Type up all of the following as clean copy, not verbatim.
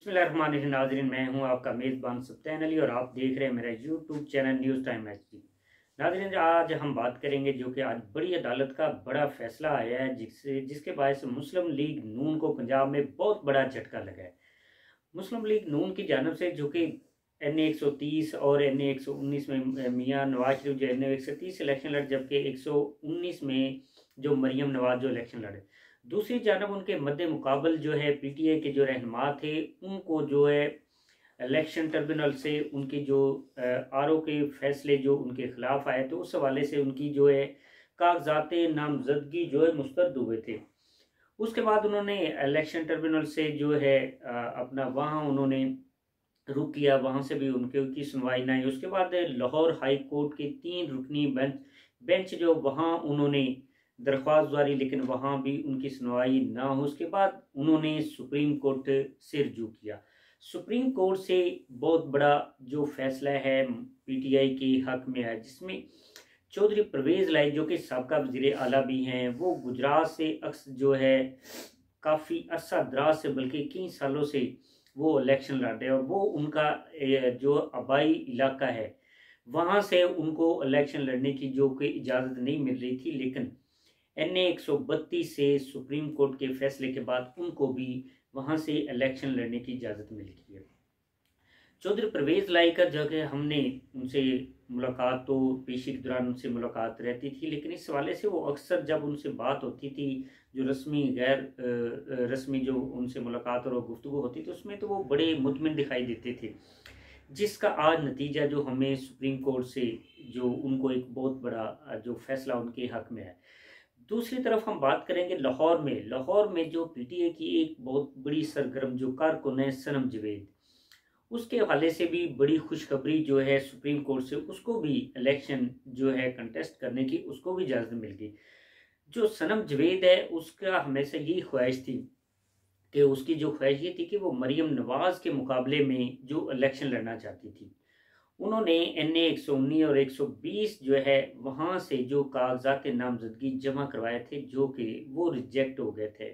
बिस्मिल्लाहिर्रहमानिर्रहीम। नाज़रीन, मैं हूं आपका मेज़बान सुल्तान अली और आप देख रहे हैं मेरा YouTube channel news time HD. नाज़रीन, आज हम बात करेंगे जो कि आज बड़ी अदालत का बड़ा फैसला आया है जिसके बायस मुस्लिम लीग नून को पंजाब में बहुत बड़ा झटका लगा है। मुस्लिम लीग नून की जानब से जो कि NA 130 और NA 119 में मियां नवाज शरीफ जो NA 130 इलेक्शन लड़े, जबकि 119 में जो मरियम नवाज जो इलेक्शन लड़े। दूसरी जानब उनके मद्दे मुकाबल जो है PTI के जो रहनुमा थे, उनको जो है इलेक्शन ट्रिब्यूनल से उनकी जो RO के फैसले जो उनके खिलाफ आए थे, उस हवाले से उनकी जो है कागजात नामजदगी जो है मुस्तरद हुए थे। उसके बाद उन्होंने इलेक्शन ट्रिब्यूनल से जो है अपना वहाँ उन्होंने रुक किया, वहाँ से भी उनकी सुनवाई ना हुई। उसके बाद लाहौर हाई कोर्ट के 3 रुकनी बेंच जो वहाँ उन्होंने दरख्वास्त जारी, लेकिन वहाँ भी उनकी सुनवाई ना हो। उसके बाद उन्होंने सुप्रीम कोर्ट से रुजू किया। सुप्रीम कोर्ट से बहुत बड़ा जो फैसला है PTI के हक में है, जिसमें चौधरी परवेज़ लाई जो कि साबका वज़ीर आला भी हैं, वो गुजरात से अक्स जो है काफ़ी अरसा दराज से बल्कि कई सालों से वो इलेक्शन लड़ रहे हैं, और वो उनका जो आबाई इलाका है वहाँ से उनको इलेक्शन लड़ने की जो कि इजाज़त नहीं मिल रही थी। लेकिन NA 132 से सुप्रीम कोर्ट के फैसले के बाद उनको भी वहाँ से इलेक्शन लड़ने की इजाज़त मिल गई है। चौधरी परवेज़ लाई का जगह हमने उनसे मुलाकात तो पेशी के दौरान उनसे मुलाकात रहती थी, लेकिन इस हवाले से वो अक्सर जब उनसे बात होती थी, जो रस्मी गैर रस्मी जो उनसे मुलाकात और गुफ्तगू होती थी, उसमें तो वो बड़े मुतमिन दिखाई देते थे, जिसका आज नतीजा जो हमें सुप्रीम कोर्ट से जो उनको एक बहुत बड़ा जो फैसला उनके हक में है। दूसरी तरफ हम बात करेंगे लाहौर में जो PTI की एक बहुत बड़ी सरगर्म जो कारकुन है सनम जवेद, उसके हवाले से भी बड़ी खुशखबरी जो है सुप्रीम कोर्ट से, उसको भी इलेक्शन जो है कंटेस्ट करने की उसको भी इजाज़त मिल गई। जो सनम जवेद है उसका हमेशा यही ख्वाहिश थी कि उसकी जो ख्वाहिश ये थी कि वो मरियम नवाज के मुकाबले में जो इलेक्शन लड़ना चाहती थी। उन्होंने NA 119 और 120 जो है वहाँ से जो कागजात नामजदगी जमा करवाए थे, जो कि वो रिजेक्ट हो गए थे।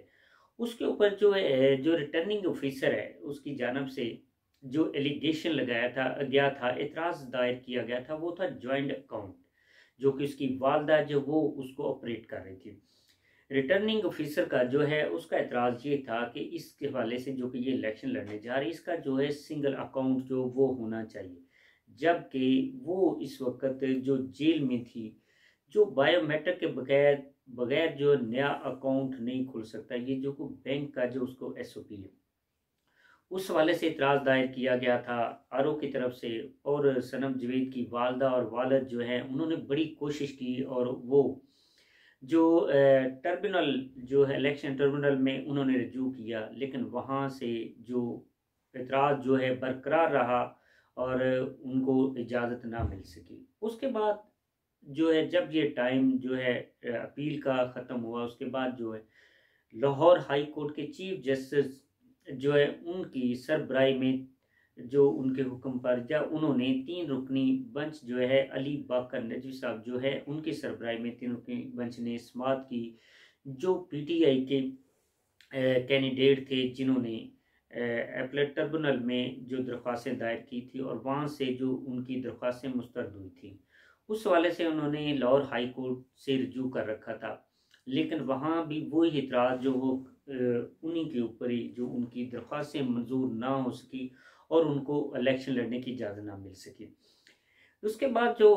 उसके ऊपर जो रिटर्निंग ऑफिसर है उसकी जानब से जो एलिगेशन लगाया था गया था, एतराज़ दायर किया गया था, वो था जॉइंट अकाउंट, जो कि उसकी वालदा जो वो उसको ऑपरेट कर रही थी। रिटर्निंग ऑफिसर का जो है उसका एतराज़ ये था कि इसके हवाले से जो कि ये इलेक्शन लड़ने जा रही है, इसका जो है सिंगल अकाउंट जो वो होना चाहिए, जबकि वो इस वक्त जो जेल में थी, जो बायोमेट्रिक के बगैर बगैर जो नया अकाउंट नहीं खुल सकता, ये जो को बैंक का जो उसको SOP है, उस हवाले से इतराज़ दायर किया गया था RO की तरफ से। और सनम जवेद की वालदा और वालद जो है उन्होंने बड़ी कोशिश की, और वो जो ट्रिब्यूनल जो है इलेक्शन ट्रिब्यूनल में उन्होंने रजू किया, लेकिन वहाँ से जो एतराज़ जो है बरकरार रहा और उनको इजाज़त ना मिल सकी। उसके बाद जो है जब ये टाइम जो है अपील का ख़त्म हुआ, उसके बाद जो है लाहौर हाई कोर्ट के चीफ जस्टिस जो है उनकी सरबराही में जो उनके हुक्म पर जब उन्होंने 3 रुकनी बेंच जो है अली बाकर नजवी साहब जो है उनकी सरबराही में 3 रुकनी बेंच ने समाअत की, जो PTI के कैंडिडेट थे जिन्होंने अपीलेट ट्रिब्यूनल में जो दरख्वास्तें दायर की थी और वहाँ से जो उनकी दरख्वास्तें मुस्तरद हुई थी, उस हवाले से उन्होंने लाहौर हाई कोर्ट से रजू कर रखा था। लेकिन वहाँ भी वही इतराज़ जो वो उन्हीं के ऊपर ही जो उनकी दरख्वास्तें मंजूर ना हो सकी और उनको इलेक्शन लड़ने की इजाज़त ना मिल सकी। उसके बाद जो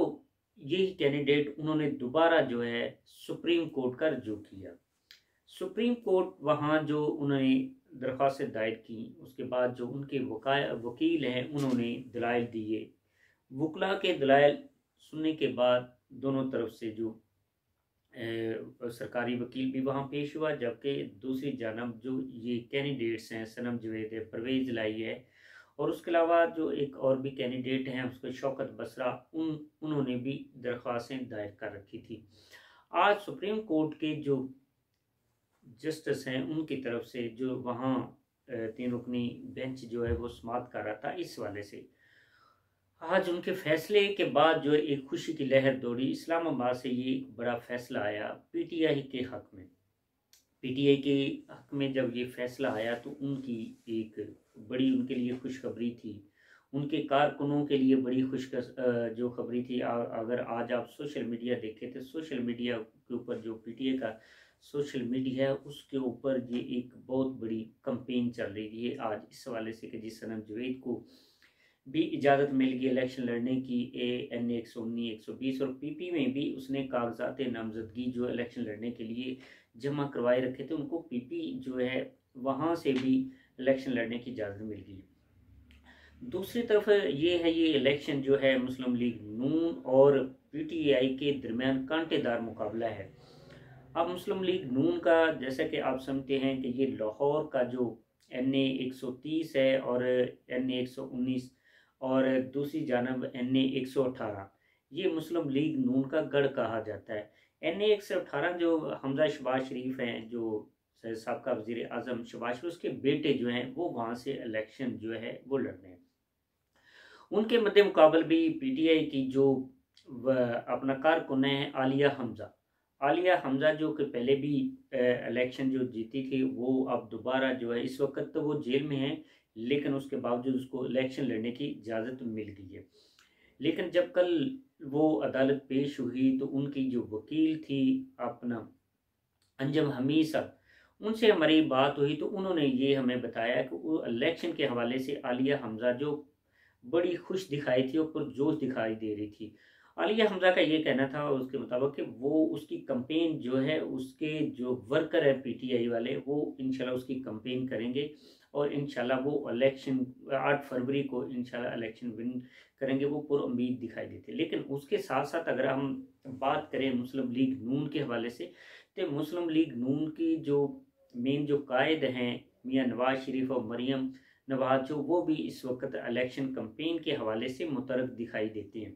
यही कैंडिडेट उन्होंने दोबारा जो है सुप्रीम कोर्ट का रजू किया। सुप्रीम कोर्ट वहाँ जो उन्होंने दरख्वास्तें दायर की, उसके बाद जो उनके वकील हैं उन्होंने दलाइल दिए। वकला के दलाइल सुनने के बाद दोनों तरफ से जो सरकारी वकील भी वहाँ पेश हुआ, जबकि दूसरी जानब जो ये कैंडिडेट्स हैं सनम जवेद है, परवेज़ लाई है, और उसके अलावा जो एक और भी कैंडिडेट हैं उसको शौकत बसरा, उन्होंने भी दरख्वास्तें दायर कर रखी थी। आज सुप्रीम कोर्ट के जो जस्टिस हैं उनकी तरफ से जो वहाँ 3 रुकनी बेंच जो है वो समाअत कर रहा था, इस वाले से आज उनके फैसले के बाद जो एक खुशी की लहर दौड़ी। इस्लामाबाद से ये एक बड़ा फैसला आया PTI के हक में। PTI के हक में जब ये फैसला आया तो उनकी एक बड़ी उनके लिए खुशखबरी थी, उनके कारकुनों के लिए बड़ी जो खबरी थी। अगर आज आप सोशल मीडिया देखें तो सोशल मीडिया के ऊपर जो पीटीआई का सोशल मीडिया है उसके ऊपर ये एक बहुत बड़ी कंपेन चल रही है आज इस हवाले से कि जिस सनम जवेद को भी इजाज़त मिल गई इलेक्शन लड़ने की AN 119 120 और PP में भी उसने कागजात नामजदगी जो इलेक्शन लड़ने के लिए जमा करवाए रखे थे, उनको PP जो है वहाँ से भी इलेक्शन लड़ने की इजाज़त मिल गई। दूसरी तरफ ये इलेक्शन जो है मुस्लिम लीग नून और PTI के दरमियान कांटेदार मुकाबला है। अब मुस्लिम लीग नून का जैसा कि आप समझते हैं कि ये लाहौर का जो NA 130 है और NA 119 और दूसरी जानब NA 118, ये मुस्लिम लीग नून का गढ़ कहा जाता है। NA 118 जो हमजा शहबाज शरीफ हैं, जो साबका वज़ीर आज़म शहबाज शरीफ, उसके बेटे जो हैं वो वहाँ से इलेक्शन जो है वो लड़ रहे हैं। उनके मद्दे मुकाबल भी PTI की जो अपना कारकुन है आलिया हमजा जो कि पहले भी इलेक्शन जो जीती थी, वो अब दोबारा जो है इस वक्त तो वो जेल में है, लेकिन उसके बावजूद उसको इलेक्शन लड़ने की इजाज़त मिल गई है। लेकिन जब कल वो अदालत पेश हुई तो उनकी जो वकील थी अपना अंजम हमीद साहब, उनसे हमारी बात हुई तो उन्होंने ये हमें बताया कि वो इलेक्शन के हवाले से आलिया हमजा जो बड़ी खुश दिखाई थी और पुरजोश दिखाई दे रही थी। आलिया हमजा का ये कहना था उसके मुताबिक कि वो उसकी कंपेन जो है, उसके जो वर्कर है PTI वाले, वो इंशाल्लाह उसकी कंपेन करेंगे और इंशाल्लाह वो इलेक्शन 8 फरवरी को इंशाल्लाह इलेक्शन विन करेंगे, वो पुरुम्मीद दिखाई देते। लेकिन उसके साथ साथ अगर हम बात करें मुस्लिम लीग नून के हवाले से, तो मुस्लिम लीग नून की जो मेन जो कायद हैं मियाँ नवाज शरीफ और मरियम नवाज, जो वो भी इस वक्त इलेक्शन कंपेन के हवाले से मुतरक दिखाई देते हैं।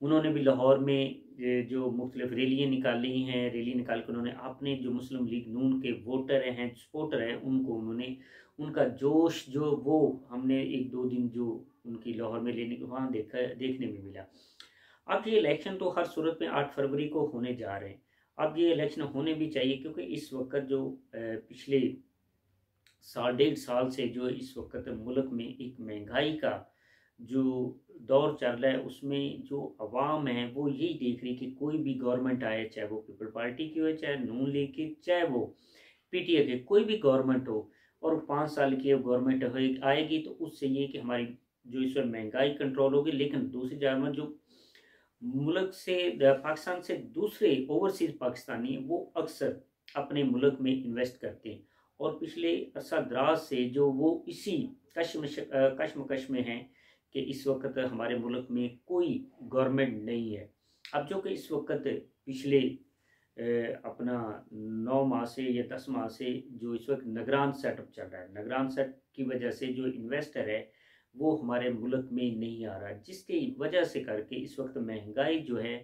उन्होंने भी लाहौर में जो मुख्तलिफ रैलियाँ निकाली हैं, रैली निकाल कर उन्होंने अपने जो मुस्लिम लीग नून के वोटर हैं, सपोर्टर हैं, उनको उन्होंने उनका जोश जो वो हमने 1-2 दिन जो उनकी लाहौर में लेने वहाँ देखने में मिला। अब ये इलेक्शन तो हर सूरत में 8 फरवरी को होने जा रहे हैं। अब ये इलेक्शन होने भी चाहिए क्योंकि इस वक्त जो पिछले 1.5 साल से जो इस वक्त मुल्क में एक महंगाई का जो दौर चल रहा है, उसमें जो अवाम है वो यही देख रही कि कोई भी गवर्नमेंट आए, चाहे वो पीपल पार्टी की हो, चाहे नून लीग की, चाहे वो PTI की, कोई भी गवर्नमेंट हो, और 5 साल की गवर्नमेंट आएगी तो उससे ये कि हमारी जो इस वक्त महंगाई कंट्रोल होगी। लेकिन दूसरी जानब जो मुल्क से पाकिस्तान से दूसरे ओवरसीज पाकिस्तानी वो अक्सर अपने मुल्क में इन्वेस्ट करते हैं और पिछले अरसा दराज से जो वो इसी कश्मकश में हैं कि इस वक्त हमारे मुल्क में कोई गवर्नमेंट नहीं है। अब जो कि इस वक्त पिछले अपना 9 माह से या 10 माह से जो इस वक्त निगरान सेटअप चल रहा है, निगरान सेट की वजह से जो इन्वेस्टर है वो हमारे मुल्क में नहीं आ रहा, जिसकी वजह से करके इस वक्त महंगाई जो है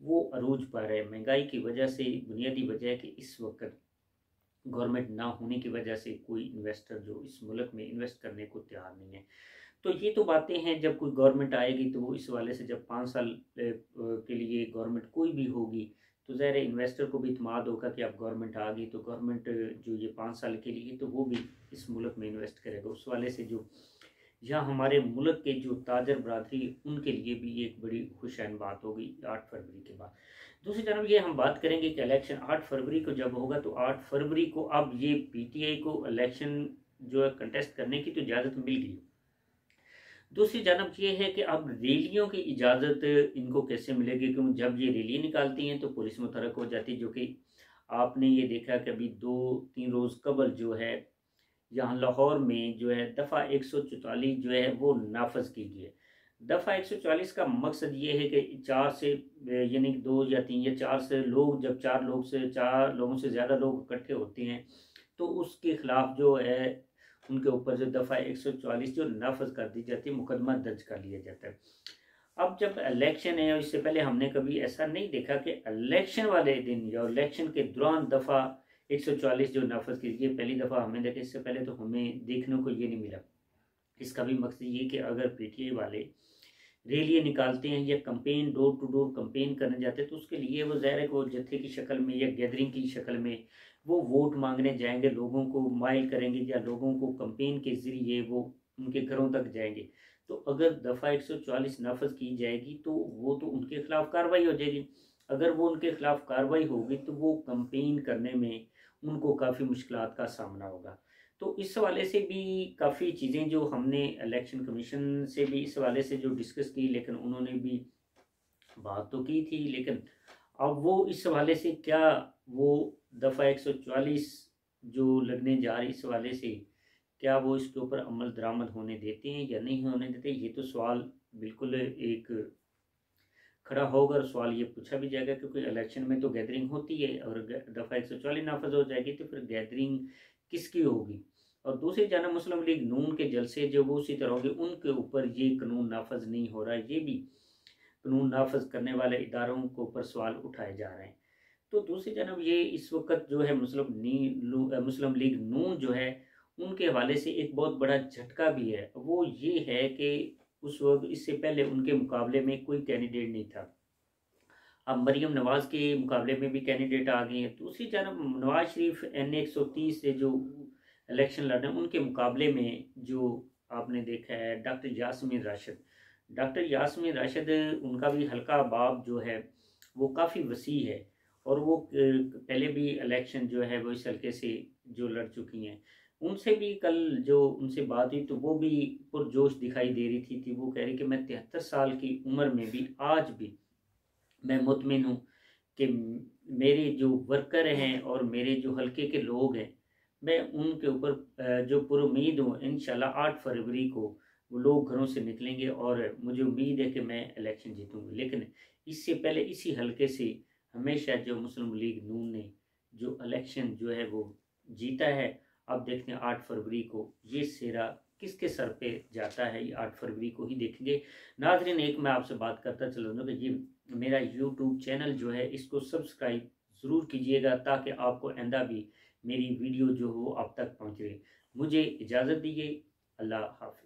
वो अरूज पर है। महंगाई की वजह से बुनियादी वजह है कि इस वक्त गवर्नमेंट ना होने की वजह से कोई इन्वेस्टर जो इस मुल्क में इन्वेस्ट करने को तैयार नहीं है। तो ये तो बातें हैं, जब कोई गवर्नमेंट आएगी तो वो इस वाले से जब 5 साल के लिए गवर्नमेंट कोई भी होगी तो ज़ाहिर इन्वेस्टर को भी इत्मीनान होगा कि अब गवर्नमेंट आ गई तो गवर्नमेंट जो ये 5 साल के लिए तो वो भी इस मुल्क में इन्वेस्ट करेगा। उस वाले से जो यहाँ हमारे मुल्क के जो ताजर बरादरी उनके लिए भी ये एक बड़ी खुशैन बात होगी 8 फरवरी के बाद। दूसरी तरफ ये हम बात करेंगे कि इलेक्शन 8 फरवरी को जब होगा तो 8 फरवरी को अब ये PTI को इलेक्शन जो है कंटेस्ट करने की तो इजाज़त मिल गई। दूसरी जानब ये है कि अब रैलियों की इजाज़त इनको कैसे मिलेगी, क्योंकि जब ये रैली निकालती हैं तो पुलिस मुतहरक हो जाती है, जो कि आपने ये देखा कि अभी 2-3 रोज़ कबल जो है यहाँ लाहौर में जो है दफ़ा 144 जो है वो नाफज की गई है। दफ़ा 144 का मकसद ये है कि 4 से यानी 2 या 3 या 4 से लोग, जब 4 लोगों से ज़्यादा लोग इकट्ठे होते हैं तो उसके ख़िलाफ़ जो है उनके ऊपर जो दफ़ा 144 जो नाफज कर दी जाती है, मुकदमा दर्ज कर लिया जाता है। अब जब इलेक्शन है, इससे पहले हमने कभी ऐसा नहीं देखा कि इलेक्शन वाले दिन या इलेक्शन के दौरान दफ़ा 144 जो नाफज की गई, पहली दफ़ा हमें देखे, इससे पहले तो हमें देखने को ये नहीं मिला। इसका भी मकसद ये कि अगर PTI वाले रैलियाँ निकालते हैं या campaign door to door campaign करने जाते हैं, तो उसके लिए वो ज़ाहिर है कि वो जत्थे की शक्ल में या गैदरिंग की शक्ल में वो वोट मांगने जाएंगे, लोगों को माइल करेंगे या लोगों को कंपेन के ज़रिए वो उनके घरों तक जाएंगे। तो अगर दफ़ा 144 नाफज की जाएगी तो वो तो उनके खिलाफ कार्रवाई हो जाएगी। अगर वो उनके खिलाफ कार्रवाई होगी तो वो कंपेन करने में उनको काफ़ी मुश्किलात का सामना होगा। तो इस हवाले से भी काफ़ी चीज़ें जो हमने इलेक्शन कमीशन से भी इस हवाले से जो डिस्कस की, लेकिन उन्होंने भी बात तो की थी, लेकिन अब वो इस हवाले से क्या वो दफ़ा 144 जो लगने जा रही इस हवाले से क्या वो इसके ऊपर अमल दरामद होने देते हैं या नहीं होने देते, ये तो सवाल बिल्कुल एक खड़ा होगा और सवाल ये पूछा भी जाएगा, क्योंकि इलेक्शन में तो गैदरिंग होती है और दफ़ा 144 नाफज हो जाएगी तो फिर गैदरिंग किसकी होगी। और दूसरी जानब मुस्लिम लीग नून के जलसे जो वो उसी तरह होगी, उनके ऊपर ये कानून नाफज नहीं हो रहा है, ये भी कानून नाफज करने वाले इदारों के ऊपर सवाल उठाए जा रहे हैं। तो दूसरी जानब ये इस वक्त जो है मुस्लिम लीग नून जो है उनके हवाले से एक बहुत बड़ा झटका भी है। वो ये है कि उस वक्त इससे पहले उनके मुकाबले में कोई कैंडिडेट नहीं था। अब मरीम नवाज़ के मुकाबले में भी कैंडिडेट आ गए हैं। दूसरी जानब नवाज शरीफ NA 130 से जो इलेक्शन लड़ रहे हैं उनके मुकाबले में जो आपने देखा है डॉक्टर यास्मीन राशिद उनका भी हल्का बाब जो है वो काफ़ी वसी है और वो पहले भी इलेक्शन जो है वो इस हल्के से जो लड़ चुकी हैं। उनसे भी कल जो उनसे बात हुई तो वो भी पुरजोश दिखाई दे रही थी। वो कह रही कि मैं 73 साल की उम्र में भी आज भी मैं मुतमिन हूँ कि मेरे जो वर्कर हैं और मेरे जो हल्के के लोग हैं, मैं उनके ऊपर जो पुरुमीद हूँ। इंशाल्लाह 8 फरवरी को वो लोग घरों से निकलेंगे और मुझे उम्मीद है कि मैं इलेक्शन जीतूँगी। लेकिन इससे पहले इसी हल्के से हमेशा जो मुस्लिम लीग नून ने जो इलेक्शन जो है वो जीता है। अब देखते हैं 8 फरवरी को ये सेहरा किसके सर पे जाता है, ये 8 फरवरी को ही देखेंगे। नाज़रीन, एक मैं आपसे बात करता चलूँगा कि ये मेरा यूट्यूब चैनल जो है इसको सब्सक्राइब ज़रूर कीजिएगा ताकि आपको आइंदा भी मेरी वीडियो जो हो आप तक पहुँच रहे। मुझे इजाज़त दीजिए। अल्लाह हाफ़िज़।